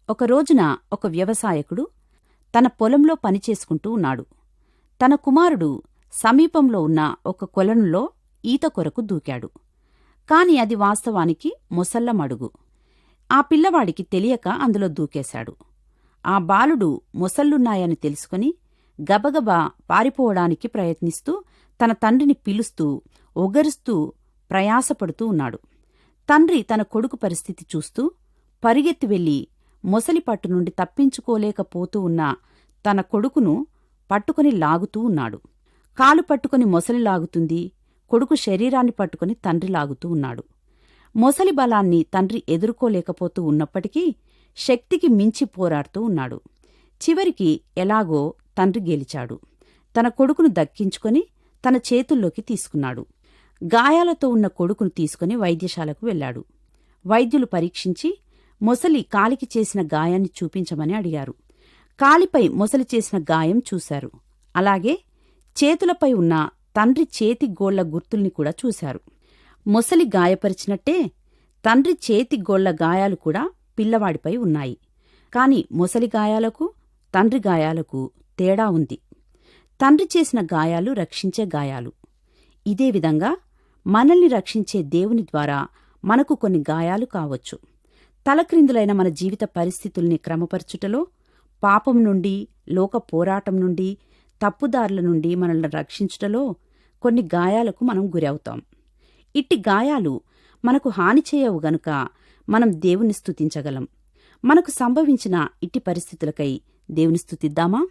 ఒక రోజున ఒక వ్యవసాయకుడు తన పొలంలో పనిచేసుకుంటూ ఉన్నాడు. తన కుమారుడు సమీపంలో ఉన్న ఒక కొలనులో ఈత కొరకు దూకాడు. కాని అది వాస్తవానికి మొసళ్ల మడుగు. ఆ పిల్లవాడికి తెలియక అందులో దూకేశాడు. ఆ బాలుడు మొసళ్ళున్నాయని తెలుసుకుని గబగబా పారిపోవడానికి ప్రయత్నిస్తూ తన తండ్రిని పిలుస్తూ ఒగరుస్తూ ప్రయాసపడుతూ ఉన్నాడు. తండ్రి తన కొడుకు పరిస్థితి చూస్తూ పరిగెత్తి వెళ్లి మొసలిపట్టు నుండి తప్పించుకోలేకపోతూ ఉన్న తన కొడుకును పట్టుకుని లాగుతూ ఉన్నాడు. కాలు పట్టుకుని మొసలి లాగుతుంది, కొడుకు శరీరాన్ని పట్టుకుని తండ్రి లాగుతూ ఉన్నాడు. మొసలి బలాన్ని తండ్రి ఎదుర్కోలేకపోతూ ఉన్నప్పటికీ శక్తికి మించి పోరాడుతూ ఉన్నాడు. చివరికి ఎలాగో తండ్రి గెలిచాడు. తన కొడుకును దక్కించుకొని తన చేతుల్లోకి తీసుకున్నాడు. గాయాలతో ఉన్న కొడుకును తీసుకుని వైద్యశాలకు వెళ్లాడు. వైద్యులు పరీక్షించి మొసలి కాలికి చేసిన గాయాన్ని చూపించమని అడిగారు. కాలిపై మొసలి చేసిన గాయం చూశారు. అలాగే చేతులపై ఉన్న తండ్రి చేతి గోళ్ల గుర్తుల్ని కూడా చూశారు. మొసలి గాయపరిచినట్టే తండ్రి చేతి గోళ్ల గాయాలు కూడా పిల్లవాడిపై ఉన్నాయి. కాని మొసలి గాయాలకు తండ్రి గాయాలకు తేడా ఉంది. తండ్రి చేసిన గాయాలు రక్షించే గాయాలు. ఇదే విధంగా మనల్ని రక్షించే దేవుని ద్వారా మనకు కొన్ని గాయాలు కావచ్చు. తలక్రిందులైన మన జీవిత పరిస్థితుల్ని క్రమపరచుటలో పాపం నుండి, లోక పోరాటం నుండి, తప్పుదారుల నుండి మనల్ని రక్షించుటలో కొన్ని గాయాలకు మనం గురవుతాం. ఇట్టి గాయాలు మనకు హాని చేయవు గనుక మనం దేవుని స్తుతించగలం. మనకు సంభవించిన ఇట్టి పరిస్థితులకై దేవుని స్తుతిద్దామా?